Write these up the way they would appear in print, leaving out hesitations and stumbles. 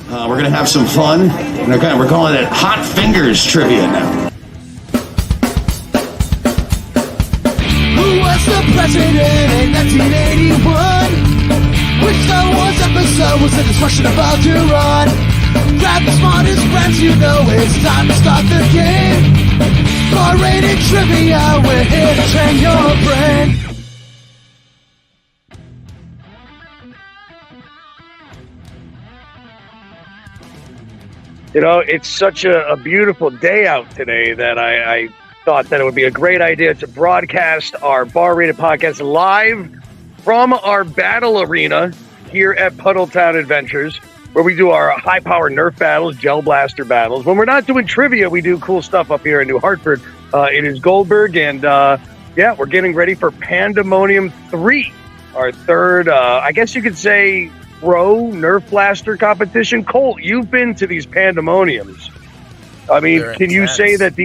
We're going to have some fun. We're calling it Hot Fingers Trivia now. Who was the president in 1981? Which Star Wars episode was the destruction about to run? Grab the smartest friends, you know it's time to start the game. R-rated trivia, we're here to train your brain. You know, it's such a beautiful day out today that I thought that it would be a great idea to broadcast our Bar Rated podcast live from our battle arena here at PUDDLETOWN Adventures, where we do our high-power Nerf battles, gel blaster battles. When we're not doing trivia, we do cool stuff up here in New Hartford. It is Goldberg, and yeah, we're getting ready for Pandemonium 3, our third, I guess you could say, pro Nerf blaster competition. Colt, you've been to these Pandemoniums. I mean, can you say that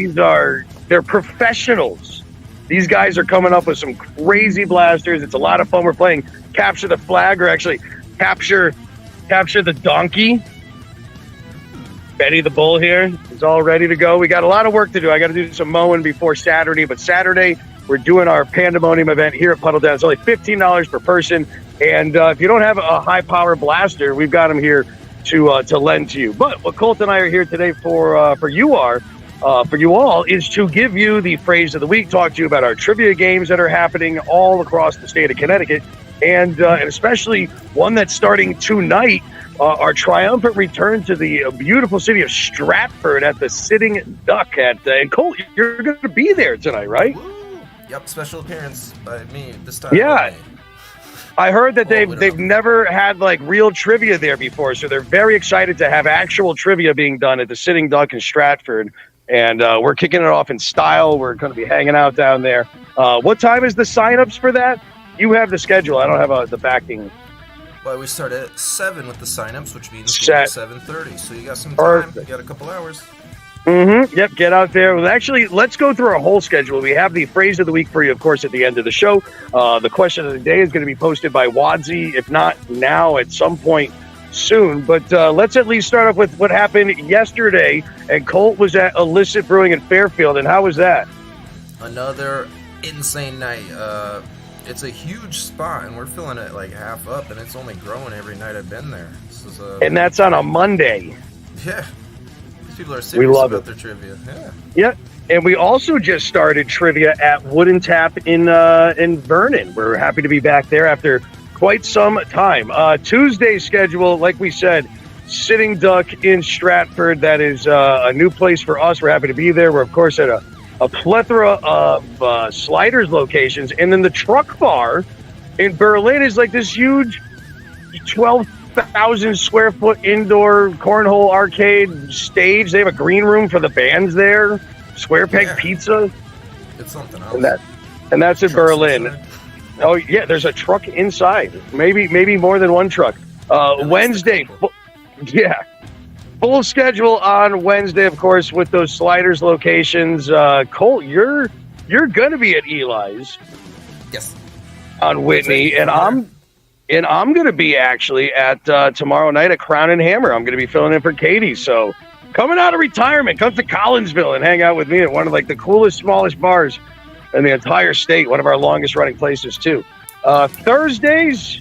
they're professionals? These guys are coming up with some crazy blasters. It's a lot of fun. We're playing Capture the Flag, or actually Capture the Donkey. Benny the Bull here is all ready to go. We got a lot of work to do. I got to do some mowing before Saturday, but Saturday we're doing our Pandemonium event here at PUDDLETOWN. It's only $15 per person, and if you don't have a high-power blaster, we've got them here to lend to you. But what Colt and I are here today for you all is to give you the phrase of the week, talk to you about our trivia games that are happening all across the state of Connecticut, and especially one that's starting tonight, our triumphant return to the beautiful city of Stratford at the Sitting Duck. And Colt, you're going to be there tonight, right? Woo. Yep, special appearance by me this time. Yeah. I heard that they've never had like real trivia there before, so they're very excited to have actual trivia being done at the Sitting Duck in Stratford. And we're kicking it off in style. We're going to be hanging out down there. What time is the sign-ups for that? You have the schedule. I don't have the backing. Well, we start at 7 with the sign-ups, which means 7:30. So you got some time. You got a couple hours. Mm-hmm. Yep, get out there. Well, actually, let's go through our whole schedule. We have the phrase of the week for you, of course, at the end of the show. The question of the day is going to be posted by Wadsy, if not now, at some point soon. But let's at least start off with what happened yesterday. And Colt was at Illicit Brewing in Fairfield. And how was that? Another insane night. It's a huge spot, and we're filling it like half up, and it's only growing every night I've been there. And that's on a Monday. Yeah. These people are serious about their trivia. Yeah. Yep. And we also just started trivia at Wooden Tap in Vernon. We're happy to be back there after quite some time. Tuesday's schedule, like we said, Sitting Duck in Stratford. That is a new place for us. We're happy to be there. We're, of course, at a plethora of sliders locations. And then the Truck Bar in Berlin is like this huge 12,000 square foot indoor cornhole arcade stage. They have a green room for the bands there. Square Peg Pizza. It's something else. And that's in Berlin. Inside. Oh, yeah, there's a truck inside. Maybe more than one truck. Wednesday. Full schedule on Wednesday, of course, with those sliders locations. Colt, you're going to be at Eli's. Yes. On Whitney, and I'm going to be actually at tomorrow night at Crown and Hammer. I'm going to be filling in for Katie. So coming out of retirement, come to Collinsville and hang out with me at one of like the coolest, smallest bars in the entire state. One of our longest running places too. Thursdays,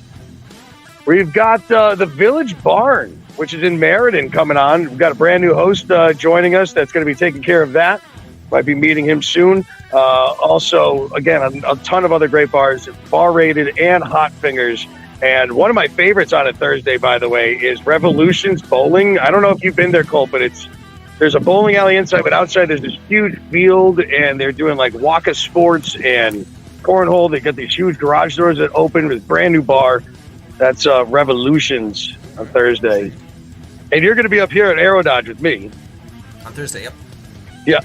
we've got the Village Barn, which is in Meriden, coming on. We've got a brand new host joining us that's going to be taking care of that. Might be meeting him soon. Also, again, a ton of other great bars, Bar Rated and Hot Fingers. And one of my favorites on a Thursday, by the way, is Revolutions Bowling. I don't know if you've been there, Colt, but there's a bowling alley inside, but outside there's this huge field, and they're doing like Waka Sports and cornhole. They got these huge garage doors that open with a brand new bar. That's Revolutions on Thursday. And you're going to be up here at Aerododge with me. On Thursday, yep. Yeah.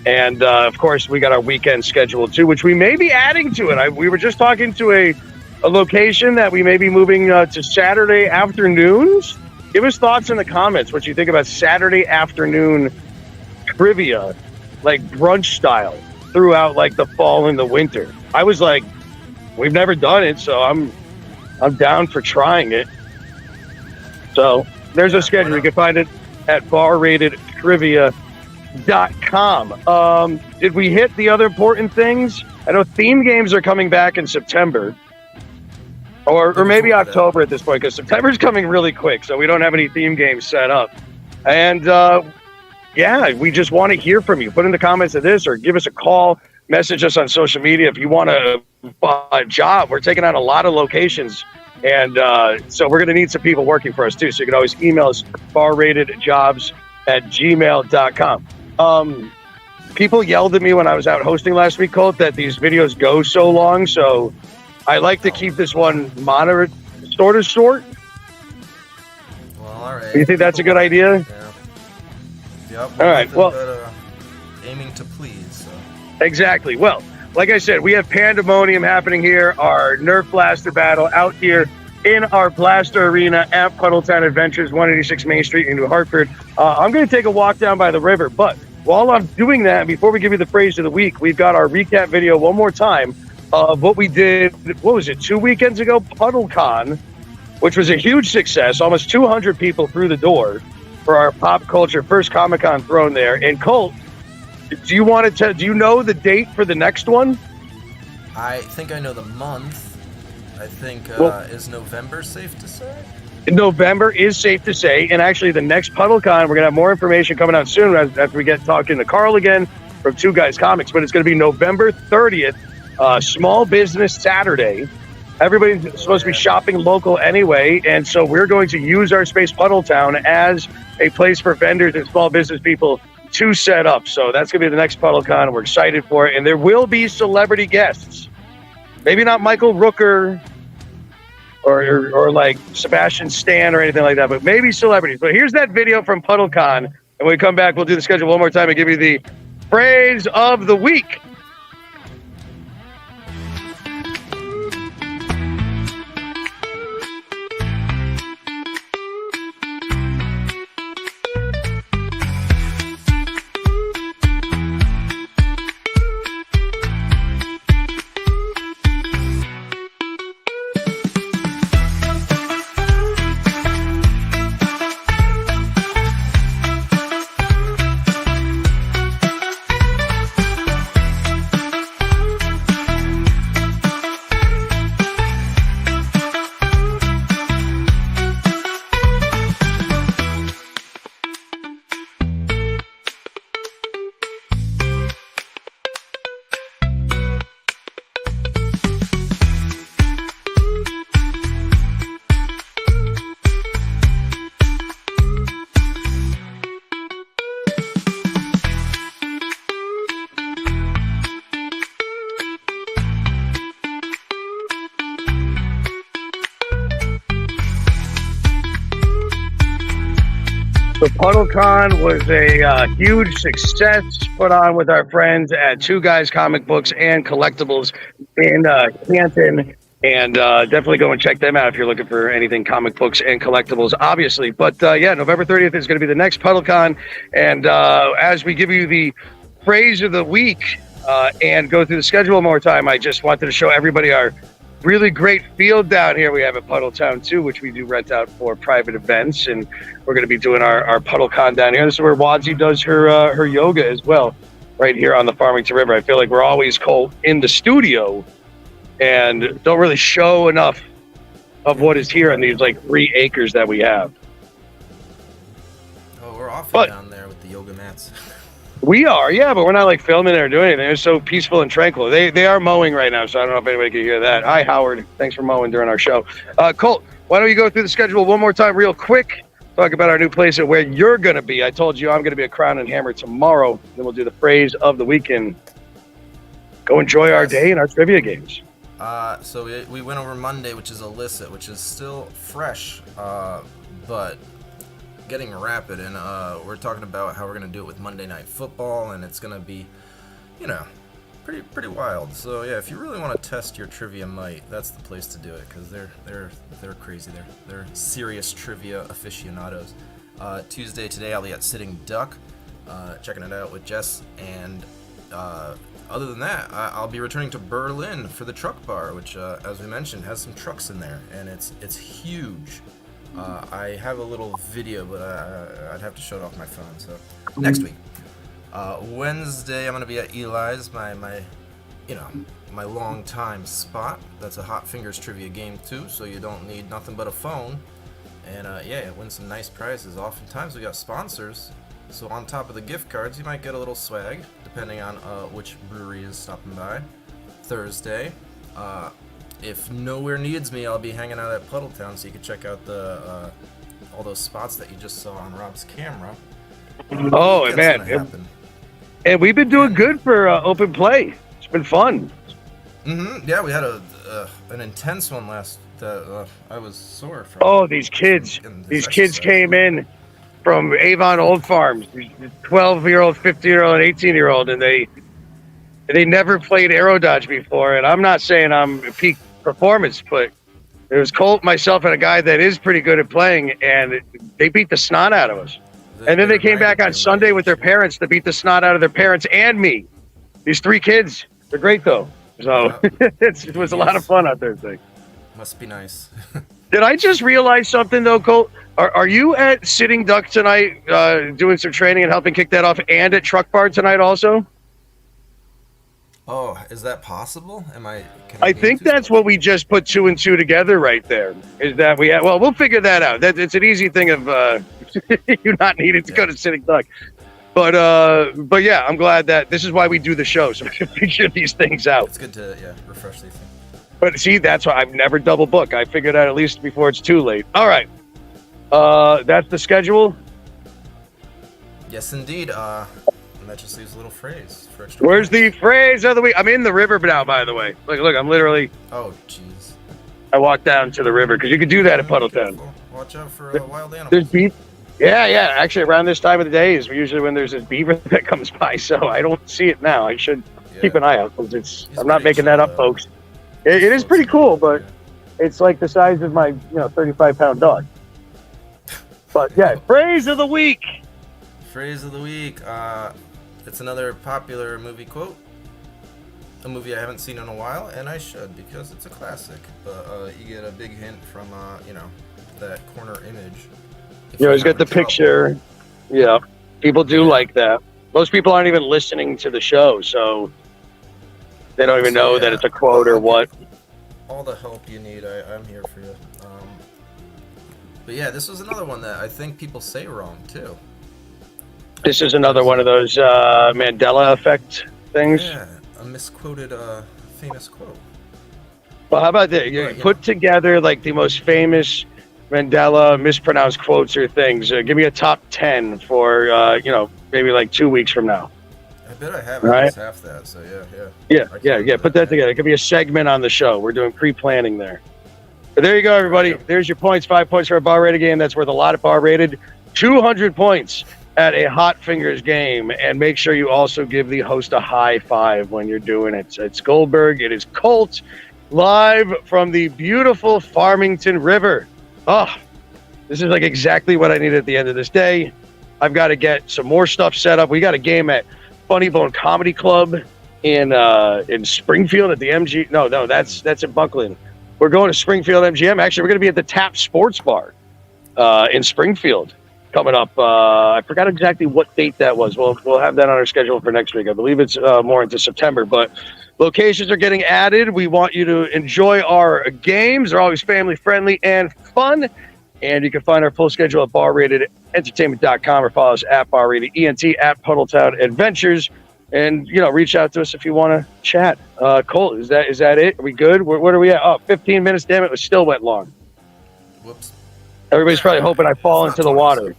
And, of course, we got our weekend schedule, too, which we may be adding to it. We were just talking to a location that we may be moving to Saturday afternoons. Give us thoughts in the comments what you think about Saturday afternoon trivia, like brunch style, throughout, like, the fall and the winter. I was like, we've never done it, so I'm down for trying it. So There's Yeah, a schedule. why You can find it at barratedtrivia.com. Did we hit the other important things? I know theme games are coming back in September. Or Looking maybe forward to that. October at this point, because September's coming really quick, so we don't have any theme games set up. And yeah, we just want to hear from you. Put in the comments of this or give us a call, message us on social media if you want a job. We're taking on a lot of locations, and so we're going to need some people working for us too. So you can always email us, barratedjobs@gmail.com. People yelled at me when I was out hosting last week, Colt, that these videos go so long, so I like to keep this one moderate, sort of short. Well, all right. You think that's a good idea? Yeah. Yep. All right, well- But, aiming to please. So. Exactly. Well, like I said, we have pandemonium happening here, our Nerf Blaster battle out here in our Blaster Arena at PUDDLETOWN Adventures, 186 Main Street in New Hartford. I'm going to take a walk down by the river, but while I'm doing that, before we give you the phrase of the week, we've got our recap video one more time of what we did, what was it, 2 weekends ago? PUDDLECON, which was a huge success. Almost 200 people through the door for our pop culture first Comic-Con thrown there. And Colt, do you know the date for the next one? I think I know the month. I think, is November safe to say? November is safe to say. And actually, the next PUDDLECON, we're going to have more information coming out soon after we get talking to Carl again from Two Guys Comics. But it's going to be November 30th, Small Business Saturday. Everybody's supposed to be shopping local anyway. And so we're going to use our space PUDDLETOWN as a place for vendors and small business people to set up. So that's going to be the next PUDDLECON. We're excited for it. And there will be celebrity guests. Maybe not Michael Rooker or like Sebastian Stan or anything like that, but maybe celebrities. But here's that video from PUDDLECON. And when we come back, we'll do the schedule one more time and give you the phrase of the week. So PUDDLECON was a huge success put on with our friends at Two Guys Comic Books and Collectibles in Canton. And definitely go and check them out if you're looking for anything comic books and collectibles, obviously. But yeah, November 30th is going to be the next PUDDLECON. And as we give you the phrase of the week and go through the schedule one more time, I just wanted to show everybody our really great field down here we have at PUDDLETOWN too, which we do rent out for private events. And we're going to be doing our PUDDLECON down here. This is where Wadsy does her yoga as well, right here on the Farmington River. I feel like we're always in the studio and don't really show enough of what is here on these like 3 acres that we have. Oh, we're often down there with the yoga mats. We are, yeah, but we're not like filming or doing anything. It's so peaceful and tranquil. They are mowing right now, so I don't know if anybody can hear that. Hi, Howard. Thanks for mowing during our show. Colt, why don't you go through the schedule one more time real quick? Talk about our new place and where you're going to be. I told you I'm going to be at Crown and Hammer tomorrow. Then we'll do the phrase of the weekend. Go enjoy our day and our trivia games. So we went over Monday, which is illicit, which is still fresh, but getting rapid. And we're talking about how we're going to do it with Monday Night Football, and it's going to be, you know, pretty wild. So yeah, if you really want to test your trivia might, that's the place to do it, because they're crazy. They're serious trivia aficionados. Tuesday today I'll be at Sitting Duck, checking it out with Jess, and other than that, I'll be returning to Berlin for the Truck Bar, which, as we mentioned, has some trucks in there, and it's huge. I have a little video, but I'd have to show it off my phone. So next week, Wednesday, I'm gonna be at Eli's, my long time spot. That's a Hot Fingers trivia game too, so you don't need nothing but a phone. And win some nice prizes. Oftentimes we got sponsors, so on top of the gift cards, you might get a little swag, depending on which brewery is stopping by. Thursday, if nowhere needs me, I'll be hanging out at PUDDLETOWN, so you can check out the all those spots that you just saw on Rob's camera. Oh man, and we've been doing good for open play. It's been fun. Yeah, we had an intense one last. I was sore from. Oh, these kids! These kids came in from Avon Old Farms, 12-year-old, 15-year-old, and 18-year-old, and they never played aero dodge before. And I'm not saying I'm peak performance, but it was Colt, myself, and a guy that is pretty good at playing, and they beat the snot out of us. And then they came back on Sunday with their parents to beat the snot out of their parents and me. These 3 kids, they're great though. So it was a lot of fun out there today. Must be nice. Did I just realize something though, Colt? Are you at Sitting Duck tonight, doing some training and helping kick that off, and at Truck Bar tonight also? Oh, is that possible? I think that's what we just put 2 and 2 together right there. Is that well, we'll figure that out. It's an easy thing of you not needing to go to Sitting Duck. But yeah, I'm glad that this is why we do the show, so we can figure these things out. It's good to refresh these things. But see, that's why I've never double book. I figured out at least before it's too late. All right. That's the schedule. Yes, indeed. And that just leaves a little phrase for extra. Where's the phrase of the week? I'm in the river now, by the way. Look, I'm literally. Oh, jeez. I walked down to the river because you could do that at PUDDLETOWN. Watch out for wild animals. There's beef. Yeah. Actually, around this time of the day is usually when there's this beaver that comes by. So I don't see it now. I should keep an eye out because I'm not making that up, folks. It is pretty cool, but it's like the size of my 35-pound dog. But yeah, phrase of the week. Phrase of the week. It's another popular movie quote. A movie I haven't seen in a while, and I should because it's a classic. But you get a big hint from that corner image. You always get the picture. Yeah, people do like that. Most people aren't even listening to the show, so they don't even know that it's a quote or what. All the help you need, I'm here for you. But yeah, this was another one that I think people say wrong too. This is another one of those Mandela effect things. Yeah, a misquoted famous quote. Well, how about that? You put together like the most famous Mandela mispronounced quotes or things. Give me a top 10 for maybe like 2 weeks from now. I bet I have at least half that. So yeah. Put that together. It could be a segment on the show. We're doing pre-planning there. But there you go, everybody. There's your points. 5 points for a bar rated game. That's worth a lot of bar rated. 200 points at a Hot Fingers game. And make sure you also give the host a high five when you're doing it. It's Goldberg. It is Colt live from the beautiful Farmington River. Oh, this is like exactly what I need at the end of this day. I've got to get some more stuff set up. We got a game at Funny Bone Comedy Club in Springfield at the MG. No, that's in Buckland. We're going to Springfield MGM. Actually, we're going to be at the Tap Sports Bar in Springfield coming up. I forgot exactly what date that was. We'll have that on our schedule for next week. I believe it's more into September, but locations are getting added. We want you to enjoy our games. They're always family friendly and fun. And you can find our full schedule at barratedentertainment.com or follow us at barratedent at PUDDLETOWN Adventures. And, reach out to us if you want to chat. Colt, is that it? Are we good? What are we at? Oh, 15 minutes. Damn it. It still went long. Whoops. Everybody's probably hoping I fall into the water.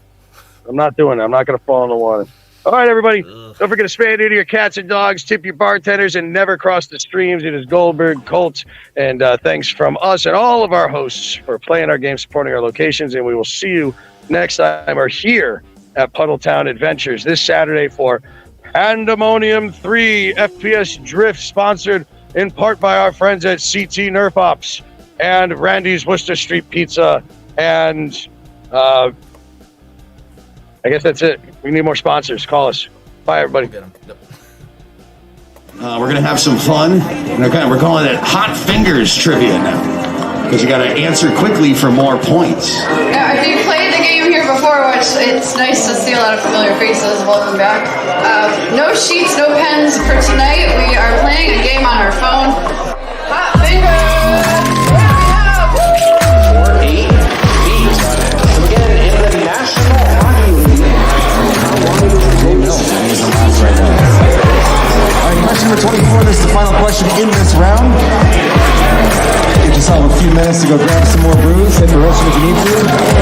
I'm not doing it. I'm not going to fall in the water. All right, everybody. Don't forget to spay and neuter your cats and dogs, tip your bartenders, and never cross the streams. It is Goldberg, Colt, and thanks from us and all of our hosts for playing our game, supporting our locations, and we will see you next time. We're here at PUDDLETOWN Adventures this Saturday for Pandemonium 3 FPS Drift, sponsored in part by our friends at CT Nerf Ops and Randy's Worcester Street Pizza, and I guess that's it. We need more sponsors. Call us. Bye, everybody. We'll get 'em. Yep. We're going to have some fun. We're calling it Hot Fingers Trivia now. because you got to answer quickly for more points. Yeah, if you played the game here before, which it's nice to see a lot of familiar faces, welcome back. No sheets, no pens for tonight. We are playing a game on our phone. Hot fingers! Alright, question number 24. This is the final question in this round. Get yourself a few minutes to go grab some more brews. Hit the restroom if you need to.